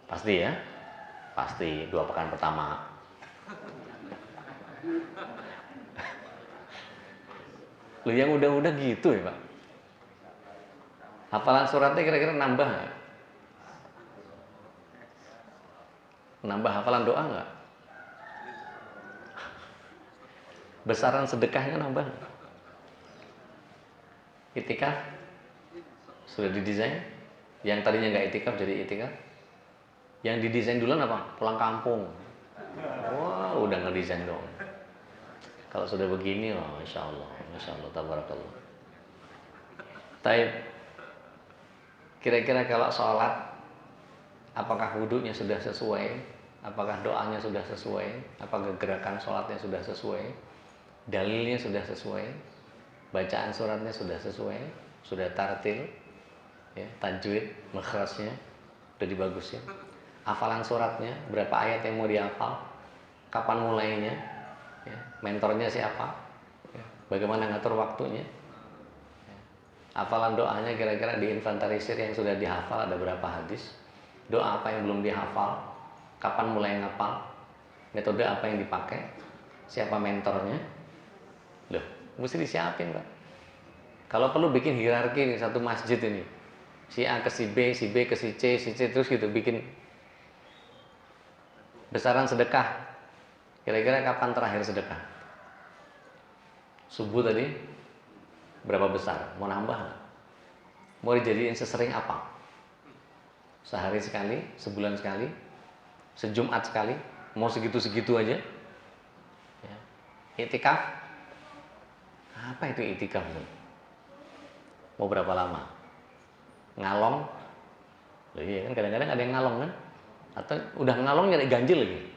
Pasti ya? Pasti 2 pekan pertama. Loh yang udah gitu ya Pak? Hafalan suratnya kira-kira nambah nggak? Nambah hafalan doa nggak? Besaran sedekahnya nambah nggak? Itikaf sudah didesain? Yang tadinya nggak itikaf jadi itikaf? Yang didesain duluan apa? Pulang kampung. Wah, udah ngedesain dong. Kalau sudah begini, masya Allah, tabarakallah. Taib. Kira-kira kalau sholat, apakah wudhunya sudah sesuai? Apakah doanya sudah sesuai? Apakah gerakan sholatnya sudah sesuai? Dalilnya sudah sesuai? Bacaan suratnya sudah sesuai? Sudah tartil? Ya, tajwid, makhrajnya sudah dibagusin? Hafalan suratnya, berapa ayat yang mau dihafal? Kapan mulainya? Ya, mentornya siapa? Ya, bagaimana ngatur waktunya? Ya, hafalan doanya kira-kira diinventarisir yang sudah dihafal ada berapa hadis? Doa apa yang belum dihafal? Kapan mulai ngapal? Metode apa yang dipakai? Siapa mentornya? Loh, mesti disiapin Pak. Kalau perlu bikin hierarki nih, satu masjid ini. Si A ke si B ke si C terus gitu bikin besaran sedekah. Kira-kira kapan terakhir sedekah? Subuh tadi berapa besar? Mau nambah nggak? Mau dijadiin sesering apa? Sehari sekali, sebulan sekali, sejumat sekali, mau segitu-segitu aja? Ya. Iktikaf? Apa itu iktikaf? Mau berapa lama? Ngalong? Loh iya kan kadang-kadang ada yang ngalong kan? Atau udah ngalong nyari ganjil lagi?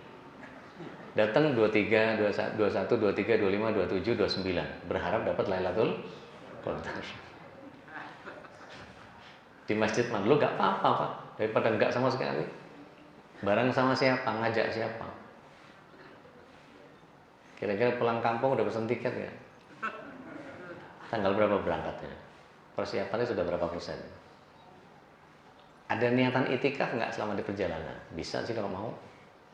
Datang 23, 21, 23, 25, 27, 29 berharap dapat Lailatul Qadar. Di masjid mana? Lu gak apa-apa Pak, daripada enggak sama sekali. Bareng sama siapa? Ngajak siapa? Kira-kira pulang kampung udah pesen tiket ya? Tanggal berapa berangkatnya? Persiapannya sudah berapa persen? Ada niatan itikaf nggak selama di perjalanan? Bisa sih kalau mau.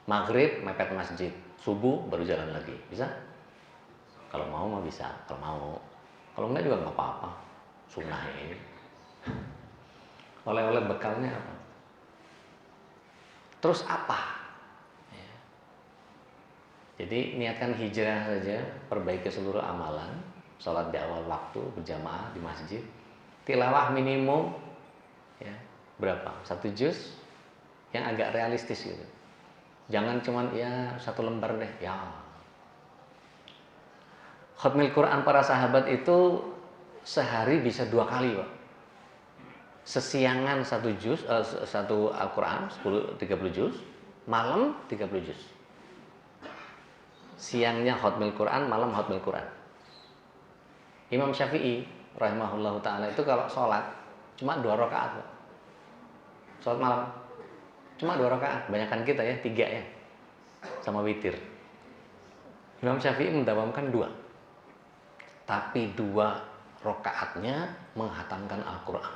Maghrib mepet masjid, subuh baru jalan lagi, bisa? Kalau mau mah bisa, kalau mau. Kalau enggak juga nggak apa-apa. Sunnah ini. Oleh-oleh bekalnya apa? Terus apa? Ya. Jadi niatkan hijrah saja, perbaiki seluruh amalan, sholat di awal waktu, berjamaah di masjid, tilawah minimum, ya berapa? 1 juz yang agak realistis gitu. Jangan cuman ya 1 lembar deh, ya. Khatmil Quran para sahabat itu sehari bisa 2 kali, Pak. Sesiangan 1 juz, 1 Al-Quran 30 juz, malam 30 juz. Siangnya khatmil Quran, malam khatmil Quran. Imam Syafi'i rahimahullahu taala itu kalau sholat cuma 2 rakaat, Pak. Sholat malam cuma 2 rakaat, banyakan kita ya 3 ya, sama witir. Imam Syafi'i mendawamkan 2, tapi 2 rakaatnya menghatamkan Al-Quran.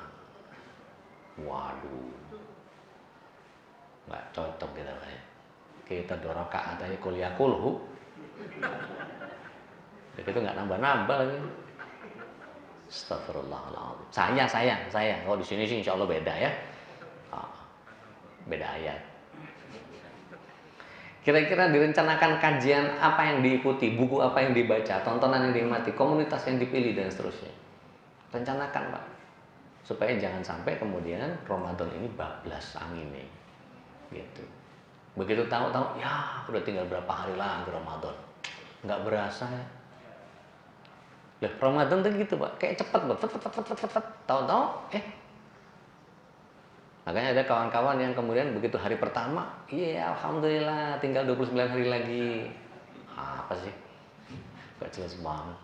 Waduh, nggak cocok kita ya. Kita 2 rakaat aja kuliah kulhu, itu nggak nambah-nambah lagi. Astagfirullahaladzim. Saya. Kalau di sini sih insya Allah beda ya. Beda ayat. Kira-kira direncanakan kajian apa yang diikuti, buku apa yang dibaca, tontonan yang dinikmati, komunitas yang dipilih dan seterusnya. Rencanakan Pak, supaya jangan sampai kemudian Ramadan ini bablas angin nih, gitu. Begitu tahu-tahu, ya udah tinggal berapa hari lagi Ramadan, nggak berasa ya. Lah Ramadan tuh gitu Pak, kayak cepet Pak, tahu-tahu, makanya ada kawan-kawan yang kemudian begitu hari pertama, iya alhamdulillah tinggal 29 hari lagi. Apa sih? Gak jelas banget.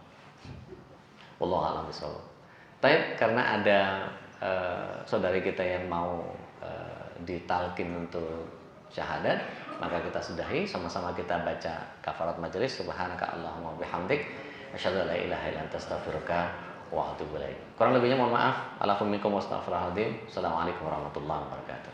Wallahu a'lam bishawab. Tapi karena ada saudari kita yang mau ditalkin untuk syahadat, maka kita sudahi, sama-sama kita baca kafarat majelis. Subhanaka Allahumma bihamdik, asyhadu an la ilaha illa anta astaghfiruka wa atubu ilaik. Kurang lebihnya mohon maaf. Assalamualaikum warahmatullahi wabarakatuh.